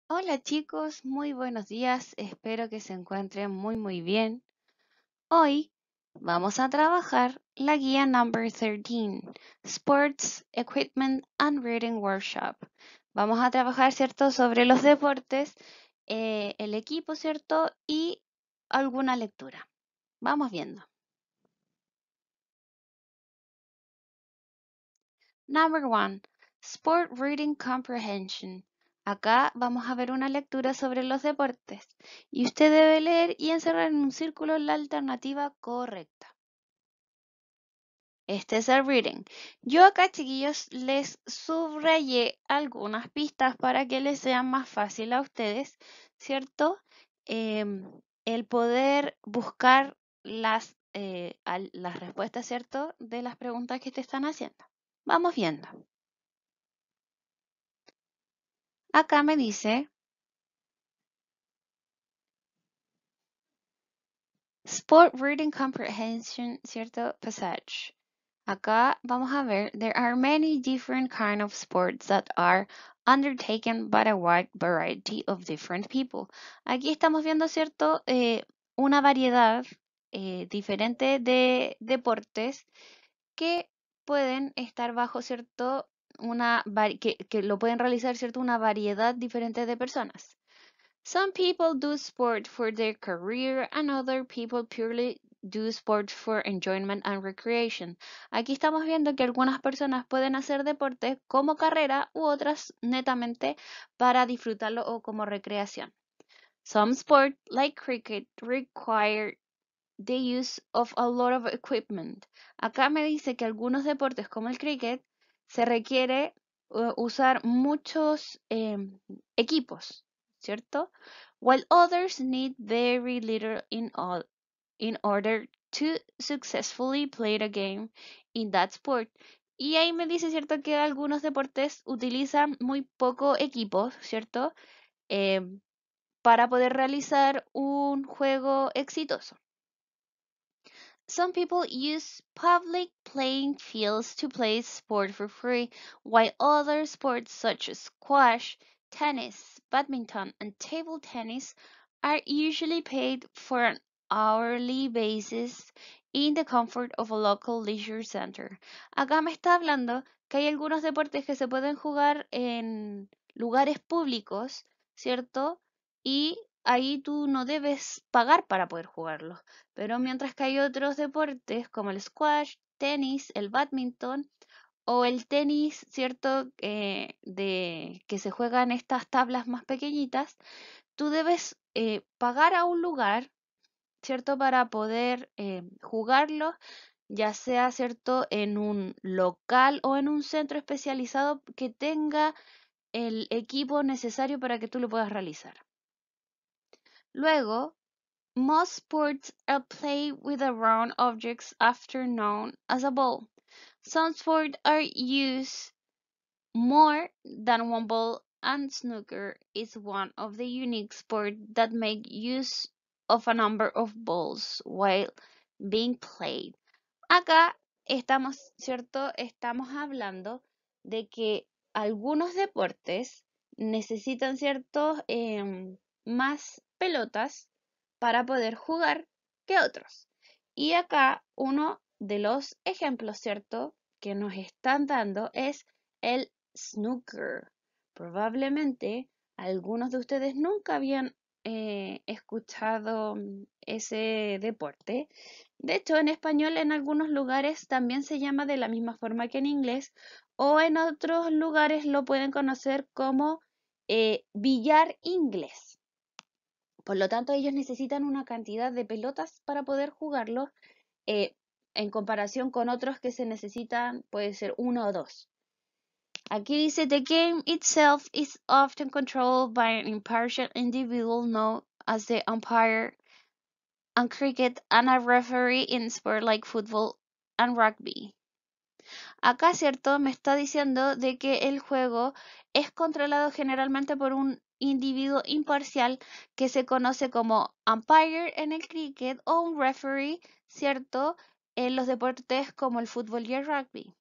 Hola chicos, muy buenos días, espero que se encuentren muy bien. Hoy vamos a trabajar la guía number 13, Sports, Equipment and Reading Workshop. Vamos a trabajar, ¿cierto?, sobre los deportes, el equipo, ¿cierto?, y alguna lectura. Vamos viendo. Number 1, Sport Reading Comprehension. Acá vamos a ver una lectura sobre los deportes y usted debe leer y encerrar en un círculo la alternativa correcta. Este es el reading. Yo acá, chiquillos, les subrayé algunas pistas para que les sea más fácil a ustedes, ¿cierto? El poder buscar las respuestas, ¿cierto?, de las preguntas que te están haciendo. Vamos viendo. Acá me dice Sport Reading Comprehension, ¿cierto? Passage. Acá vamos a ver, there are many different kind of sports that are undertaken by a wide variety of different people. Aquí estamos viendo, ¿cierto? Una variedad diferente de deportes que pueden estar bajo, ¿cierto? Que lo pueden realizar, ¿cierto? Una variedad diferente de personas. Some people do sport for their career and other people purely do sport for enjoyment and recreation. Aquí estamos viendo que algunas personas pueden hacer deporte como carrera u otras netamente para disfrutarlo o como recreación. Some sports, like cricket, require the use of a lot of equipment. Acá me dice que algunos deportes como el cricket se requiere usar muchos equipos, ¿cierto? While others need very little in order to successfully play the game in that sport. Y ahí me dice, ¿cierto?, que algunos deportes utilizan muy poco equipo, ¿cierto? Para poder realizar un juego exitoso. Some people use public playing fields to play sport for free, while other sports such as squash, tennis, badminton, and table tennis are usually paid for an hourly basis in the comfort of a local leisure center. Acá me está hablando que hay algunos deportes que se pueden jugar en lugares públicos, ¿cierto? Y ahí tú no debes pagar para poder jugarlos. Pero mientras que hay otros deportes como el squash, tenis, el badminton o el tenis, ¿cierto? Que se juega en estas tablas más pequeñitas, tú debes pagar a un lugar, ¿cierto? Para poder jugarlo, ya sea, ¿cierto?, en un local o en un centro especializado que tenga el equipo necesario para que tú lo puedas realizar. Luego, most sports are played with a round objects often known as a ball. Some sports are used more than one ball, and snooker is one of the unique sports that make use of a number of balls while being played. Acá estamos, ¿cierto? Estamos hablando de que algunos deportes necesitan, ¿cierto?, más pelotas para poder jugar que otros. Y acá uno de los ejemplos, ¿cierto?, que nos están dando es el snooker. Probablemente algunos de ustedes nunca habían escuchado ese deporte. De hecho, en español en algunos lugares también se llama de la misma forma que en inglés, o en otros lugares lo pueden conocer como billar inglés. Por lo tanto, ellos necesitan una cantidad de pelotas para poder jugarlo, en comparación con otros que se necesitan, puede ser uno o dos. Aquí dice, the game itself is often controlled by an impartial individual known as the umpire and cricket and a referee in sport like football and rugby. Acá, cierto, me está diciendo de que el juego es controlado generalmente por un individuo imparcial que se conoce como umpire en el cricket o un referee, cierto, en los deportes como el fútbol y el rugby.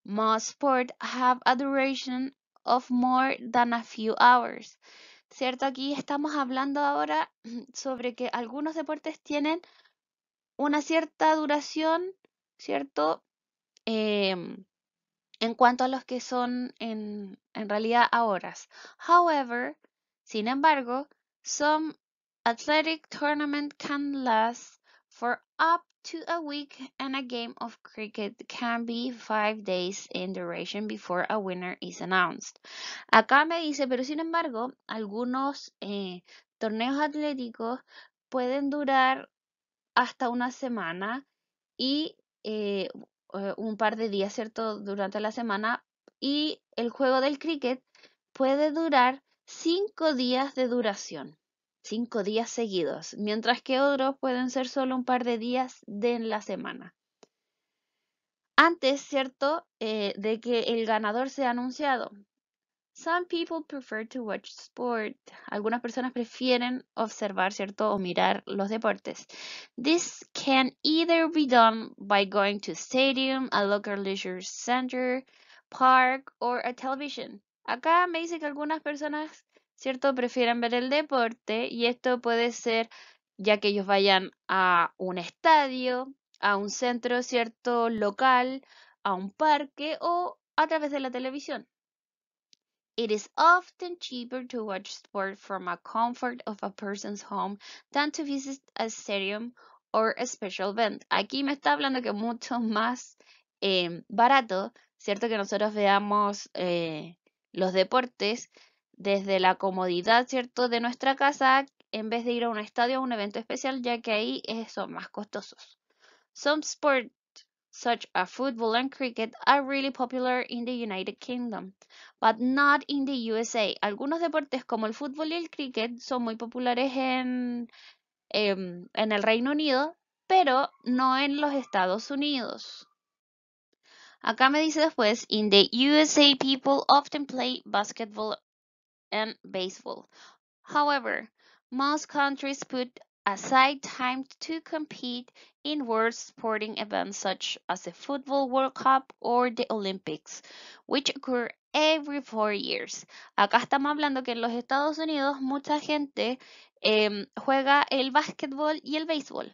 Most sports have a duration of more than a few hours. ¿Cierto? Aquí estamos hablando ahora sobre que algunos deportes tienen una cierta duración, ¿cierto? En cuanto a los que son en realidad a horas. However, sin embargo, some athletic tournament can last for up to a week and a game of cricket can be 5 days in duration before a winner is announced. Acá me dice, pero sin embargo, algunos torneos atléticos pueden durar hasta una semana y un par de días, ¿cierto? Durante la semana. Y el juego del cricket puede durar 5 días de duración, 5 días seguidos, mientras que otros pueden ser solo un par de días de la semana. Antes, ¿cierto? De que el ganador sea anunciado. Some people prefer to watch sport. Algunas personas prefieren observar, ¿cierto? O mirar los deportes. This can either be done by going to a stadium, a local leisure center, park, or a television. Acá me dice que algunas personas, ¿cierto? Prefieren ver el deporte y esto puede ser ya que ellos vayan a un estadio, a un centro, ¿cierto? Local, a un parque o a través de la televisión. It is often cheaper to watch sport from a comfort of a person's home than to visit a stadium or a special event. Aquí me está hablando que es mucho más barato, ¿cierto? Que nosotros veamos los deportes desde la comodidad, ¿cierto? De nuestra casa en vez de ir a un estadio o a un evento especial, ya que ahí son más costosos. Some sports such as football and cricket are really popular in the United Kingdom, but not in the USA. Algunos deportes como el fútbol y el cricket son muy populares en el Reino Unido, pero no en los Estados Unidos. Acá me dice después, in the USA people often play basketball and baseball. However, most countries put aside time to compete in world sporting events such as the Football World Cup or the Olympics, which occur every 4 years. Acá estamos hablando que en los Estados Unidos mucha gente juega el básquetbol y el béisbol.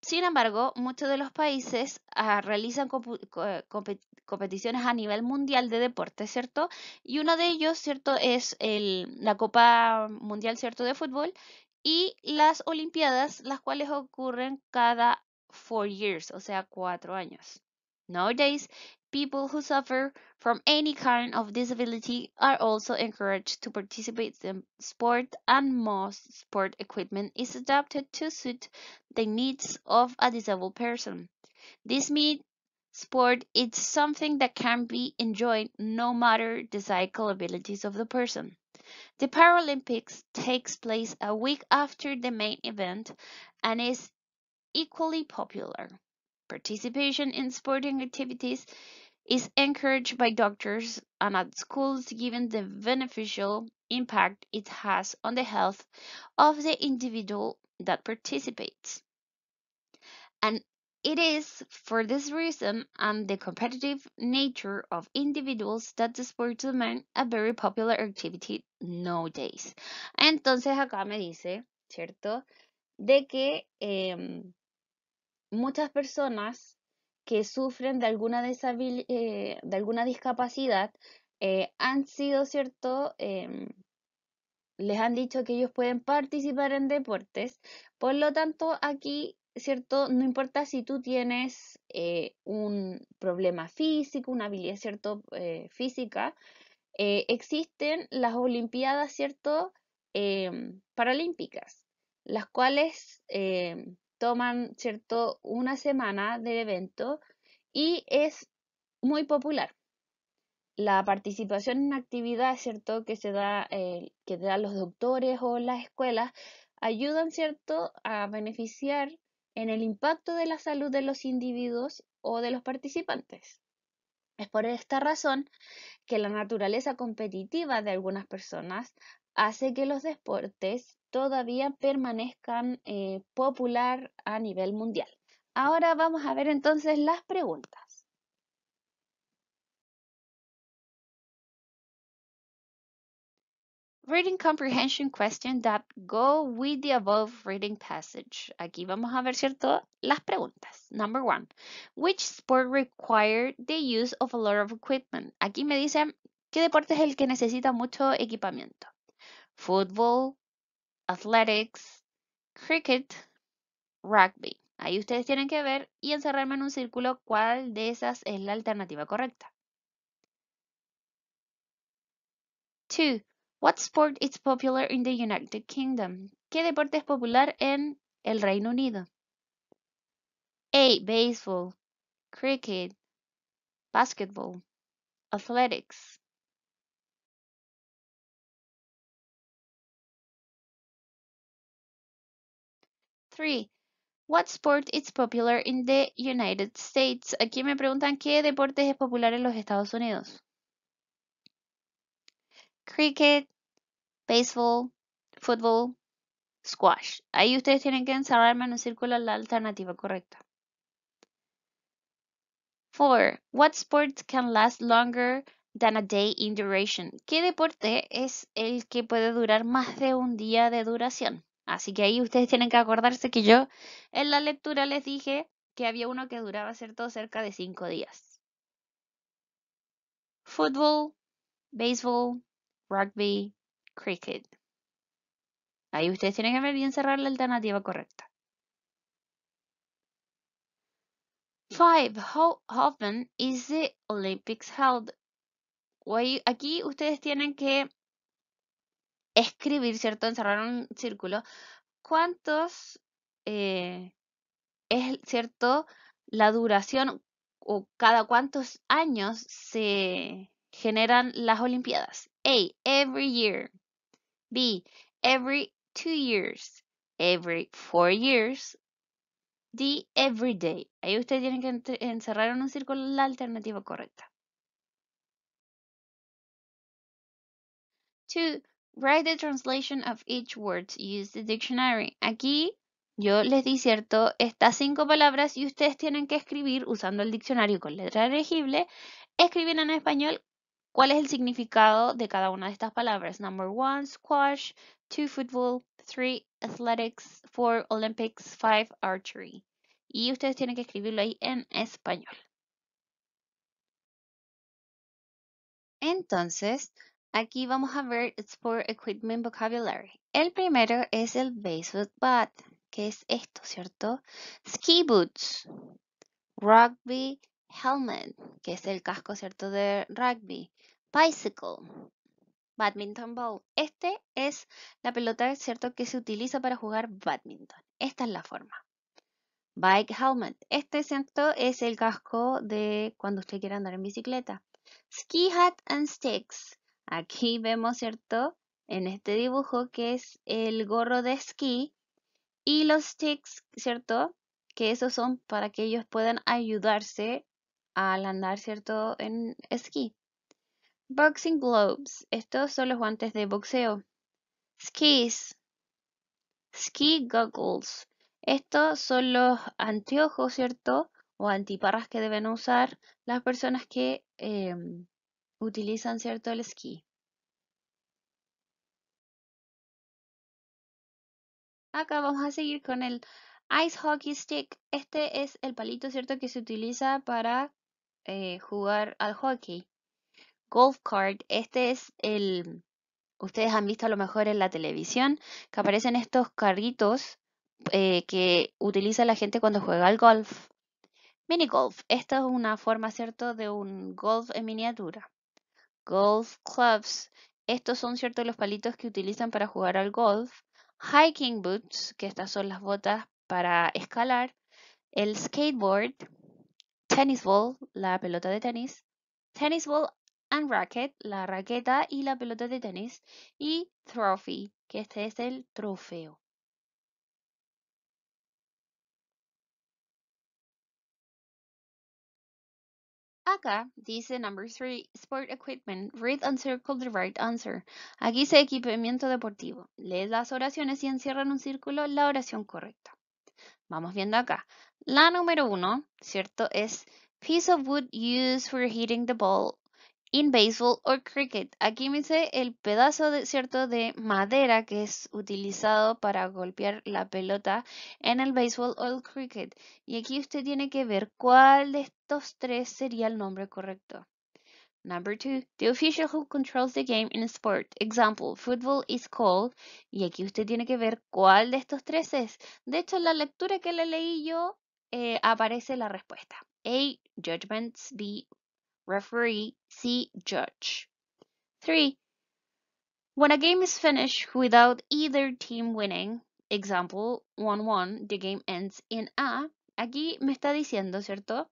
Sin embargo, muchos de los países realizan competiciones a nivel mundial de deportes, ¿cierto? Y uno de ellos, ¿cierto? Es la Copa Mundial, ¿cierto? De fútbol y las Olimpiadas, las cuales ocurren cada 4 years, o sea, 4 años. Nowadays, people who suffer from any kind of disability are also encouraged to participate in sport, and most sport equipment is adapted to suit the needs of a disabled person. This means sport is something that can be enjoyed no matter the physical abilities of the person. The Paralympics takes place a week after the main event and is equally popular. Participation in sporting activities is encouraged by doctors and at schools given the beneficial impact it has on the health of the individual that participates. And it is for this reason and the competitive nature of individuals that the sports remain a very popular activity nowadays. Entonces acá me dice, ¿cierto? De que muchas personas que sufren de alguna, de alguna discapacidad han sido, ¿cierto? Les han dicho que ellos pueden participar en deportes. Por lo tanto, aquí, ¿cierto? No importa si tú tienes un problema físico, una habilidad, ¿cierto? Física, existen las Olimpiadas, ¿cierto? Paralímpicas, las cuales toman, ¿cierto? Una semana de evento y es muy popular. La participación en actividades, ¿cierto? Que dan los doctores o las escuelas, ayudan, ¿cierto? A beneficiar en el impacto de la salud de los individuos o de los participantes. Es por esta razón que la naturaleza competitiva de algunas personas hace que los deportes todavía permanezcan popular a nivel mundial. Ahora vamos a ver entonces las preguntas. Reading comprehension question that go with the above reading passage. Aquí vamos a ver, ¿cierto? Las preguntas. Number 1. Which sport required the use of a lot of equipment? Aquí me dicen, ¿qué deporte es el que necesita mucho equipamiento? Football, athletics, cricket, rugby. Ahí ustedes tienen que ver y encerrarme en un círculo cuál de esas es la alternativa correcta. 2. What sport is popular in the United Kingdom? ¿Qué deporte es popular en el Reino Unido? A. Baseball, cricket, basketball, athletics. 3. What sport is popular in the United States? Aquí me preguntan qué deporte es popular en los Estados Unidos. Cricket, baseball, football, squash. Ahí ustedes tienen que encerrarme en un círculo la alternativa correcta. 4. What sport can last longer than a day in duration? ¿Qué deporte es el que puede durar más de un día de duración? Así que ahí ustedes tienen que acordarse que yo en la lectura les dije que había uno que duraba, ¿cierto?, cerca de 5 días. Fútbol, béisbol, rugby, cricket. Ahí ustedes tienen que ver bien cerrar la alternativa correcta. 5. How often is the Olympics held? Aquí ustedes tienen que escribir, ¿cierto? Encerrar un círculo. ¿Cuántos es, cierto, la duración o cada cuántos años se generan las Olimpiadas? A. Every year. B. Every 2 years. Every 4 years. D. Every day. Ahí ustedes tienen que encerrar en un círculo la alternativa correcta. 2. Write the translation of each word. Use the dictionary. Aquí yo les di, ¿cierto?, estas 5 palabras y ustedes tienen que escribir usando el diccionario con letra legible. Escribir en español cuál es el significado de cada una de estas palabras. Number 1, squash. 2, football. 3, athletics. 4, Olympics. 5, archery. Y ustedes tienen que escribirlo ahí en español. Entonces, aquí vamos a ver Sport Equipment Vocabulary. El primero es el baseball bat, que es esto, ¿cierto? Ski boots, rugby helmet, que es el casco, ¿cierto?, de rugby. Bicycle, badminton ball. Este es la pelota, ¿cierto?, que se utiliza para jugar badminton. Esta es la forma. Bike helmet. Este, ¿cierto?, es el casco de cuando usted quiere andar en bicicleta. Ski hat and sticks. Aquí vemos, ¿cierto?, en este dibujo que es el gorro de esquí y los sticks, ¿cierto?, que esos son para que ellos puedan ayudarse al andar, ¿cierto?, en esquí. Boxing gloves. Estos son los guantes de boxeo. Skis. Ski goggles. Estos son los anteojos, ¿cierto?, o antiparras que deben usar las personas que utilizan, ¿cierto?, el esquí. Acá vamos a seguir con el ice hockey stick. Este es el palito, ¿cierto?, que se utiliza para jugar al hockey. Golf cart. Este es el... Ustedes han visto a lo mejor en la televisión que aparecen estos carritos que utiliza la gente cuando juega al golf. Mini golf. Esta es una forma, ¿cierto?, de un golf en miniatura. Golf clubs. Estos son, ¿cierto?, los palitos que utilizan para jugar al golf. Hiking boots, que estas son las botas para escalar. El skateboard. Tennis ball, la pelota de tenis. Tennis ball and racket, la raqueta y la pelota de tenis. Y trophy, que este es el trofeo. Acá dice number 3, sport equipment. Read and circle the right answer. Aquí dice equipamiento deportivo. Lee las oraciones y encierra en un círculo la oración correcta. Vamos viendo acá. La número 1, ¿cierto?, es piece of wood used for hitting the ball. in baseball or cricket. Aquí me dice el pedazo de, ¿cierto?, de madera que es utilizado para golpear la pelota en el béisbol o el cricket. Y aquí usted tiene que ver cuál de estos tres sería el nombre correcto. Number 2, the official who controls the game in sport. Example, football is called. Y aquí usted tiene que ver cuál de estos tres es. De hecho, en la lectura que le leí yo, aparece la respuesta. A, judgments. B, referee. C, judge. 3, when a game is finished without either team winning, example, 1-1, the game ends in a. Aquí me está diciendo, ¿cierto?,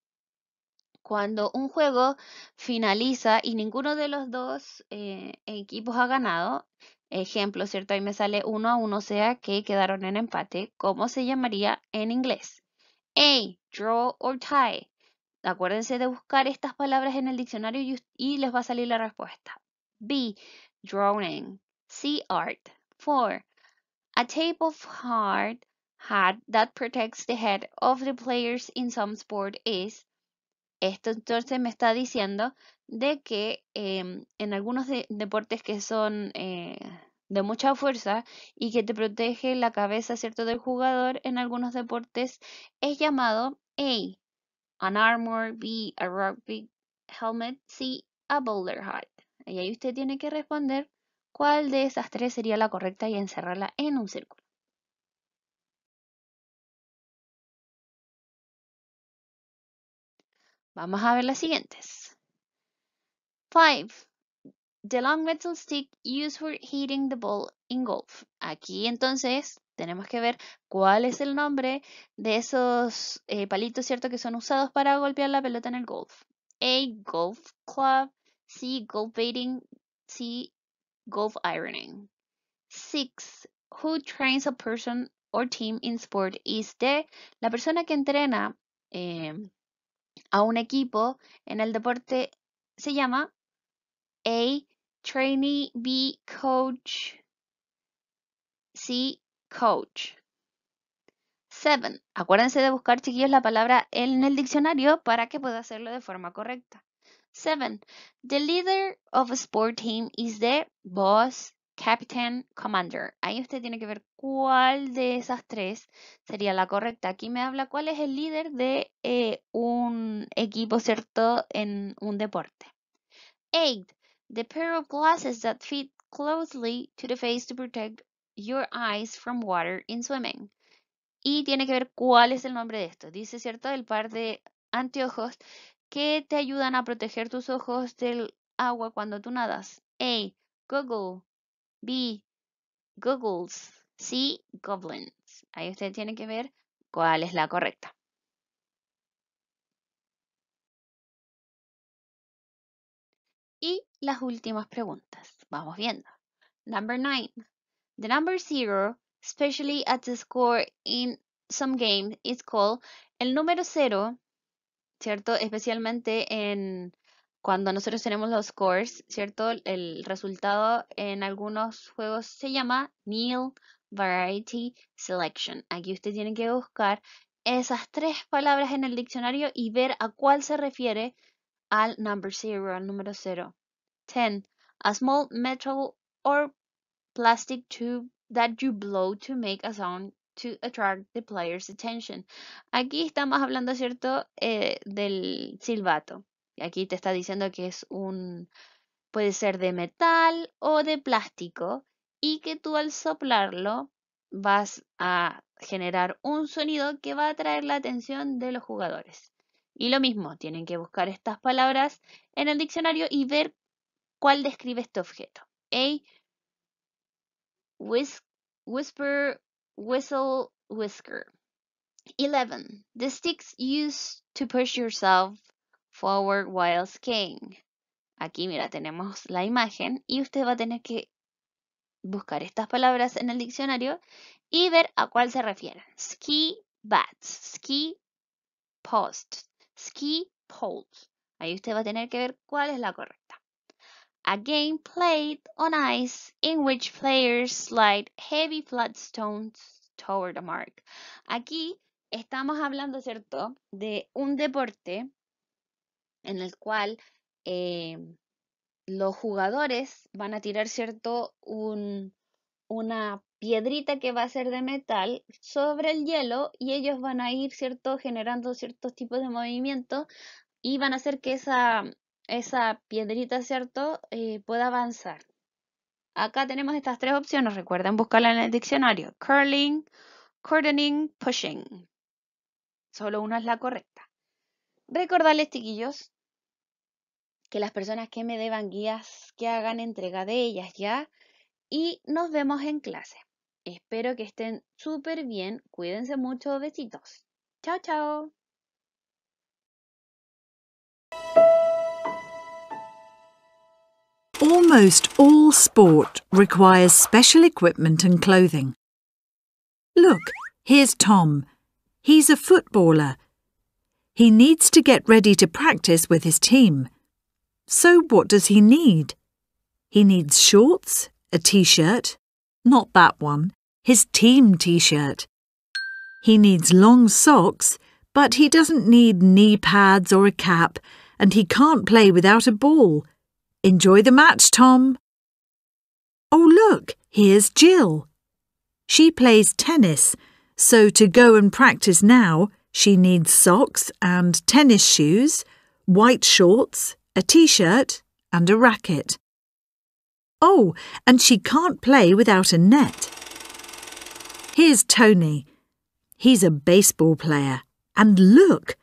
cuando un juego finaliza y ninguno de los dos equipos ha ganado, ejemplo, ¿cierto? Ahí me sale 1-1, o sea que quedaron en empate. ¿Cómo se llamaría en inglés? A, draw or tie. Acuérdense de buscar estas palabras en el diccionario y les va a salir la respuesta. B, drawing. C, art. 4, a tape of hard hat that protects the head of the players in some sport is. Esto entonces me está diciendo de que en algunos deportes que son de mucha fuerza y que te protege la cabeza, ¿cierto?, del jugador, en algunos deportes es llamado A, an armor, B, a rugby helmet, C, a bowler hat. Y ahí usted tiene que responder cuál de esas tres sería la correcta y encerrarla en un círculo. Vamos a ver las siguientes. 5. The long metal stick used for hitting the ball in golf. Aquí entonces tenemos que ver cuál es el nombre de esos palitos, ¿cierto?, que son usados para golpear la pelota en el golf. A, golf club. C, golf baiting. C, golf ironing. 6. Who trains a person or team in sport is la persona que entrena a un equipo en el deporte se llama A, trainee. B, coach. C, coach. 7. Acuérdense de buscar, chiquillos, la palabra en el diccionario para que pueda hacerlo de forma correcta. 7. The leader of a sport team is the boss, captain, commander. Ahí usted tiene que ver cuál de esas tres sería la correcta. Aquí me habla cuál es el líder de un equipo, ¿cierto?, en un deporte. 8. The pair of glasses that fit closely to the face to protect your eyes from water in swimming. Y tiene que ver cuál es el nombre de esto. Dice, ¿cierto?, el par de anteojos que te ayudan a proteger tus ojos del agua cuando tú nadas. A, Google. B, Googles. C, goblins. Ahí usted tiene que ver cuál es la correcta. Y las últimas preguntas. Vamos viendo. Number 9. The number 0, especially at the score in some game, is called el número 0, ¿cierto? Especialmente en cuando nosotros tenemos los scores, ¿cierto? El resultado en algunos juegos se llama nil variety selection. Aquí usted tiene que buscar esas tres palabras en el diccionario y ver a cuál se refiere al number 0, al número 0. 10. A small metal or plastic tube that you blow to make a sound to attract the player's attention. Aquí estamos hablando, ¿cierto?, del silbato. Y aquí te está diciendo que puede ser de metal o de plástico y que tú al soplarlo vas a generar un sonido que va a atraer la atención de los jugadores. Y lo mismo, tienen que buscar estas palabras en el diccionario y ver cuál describe este objeto. A, whisper, whistle, whisker. 11. The sticks used to push yourself forward while skiing. Aquí, mira, tenemos la imagen y usted va a tener que buscar estas palabras en el diccionario y ver a cuál se refieren. Ski bats, ski posts, ski poles. Ahí usted va a tener que ver cuál es la correcta. A game played on ice in which players slide heavy flat stones toward the mark. Aquí estamos hablando, ¿cierto?, de un deporte en el cual los jugadores van a tirar, ¿cierto? Una piedrita que va a ser de metal sobre el hielo y ellos van a ir, ¿cierto? Generando ciertos tipos de movimientos y van a hacer que esa piedrita, ¿cierto? Pueda avanzar. Acá tenemos estas tres opciones, recuerden buscarla en el diccionario. Curling, cordoning, pushing. Solo una es la correcta. Recordarles, chiquillos, que las personas que me deban guías, que hagan entrega de ellas ya. Y nos vemos en clase. Espero que estén súper bien. Cuídense mucho. Besitos. Chao, chao. Almost all sport requires special equipment and clothing. Look, here's Tom. He's a footballer. He needs to get ready to practice with his team. So what does he need? He needs shorts, a t-shirt, not that one, his team t-shirt. He needs long socks, but he doesn't need knee pads or a cap, and he can't play without a ball. Enjoy the match, Tom. Oh, look, here's Jill. She plays tennis, so to go and practice now, she needs socks and tennis shoes, white shorts, a t-shirt and a racket. Oh, and she can't play without a net. Here's Tony. He's a baseball player, and look!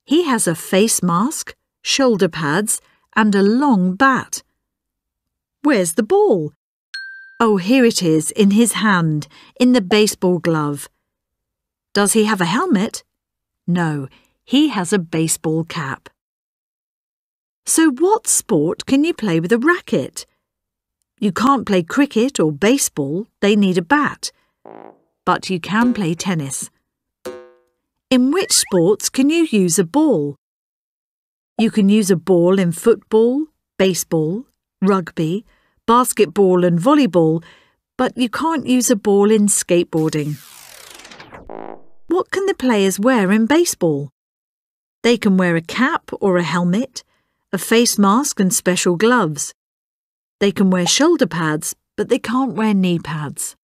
He has a face mask, shoulder pads, and a long bat. Where's the ball? Oh, here it is, in his hand, in the baseball glove. Does he have a helmet? No, he has a baseball cap. So what sport can you play with a racket? You can't play cricket or baseball, they need a bat. But you can play tennis. In which sports can you use a ball? You can use a ball in football, baseball, rugby, basketball and volleyball, but you can't use a ball in skateboarding. What can the players wear in baseball? They can wear a cap or a helmet, a face mask and special gloves. They can wear shoulder pads, but they can't wear knee pads.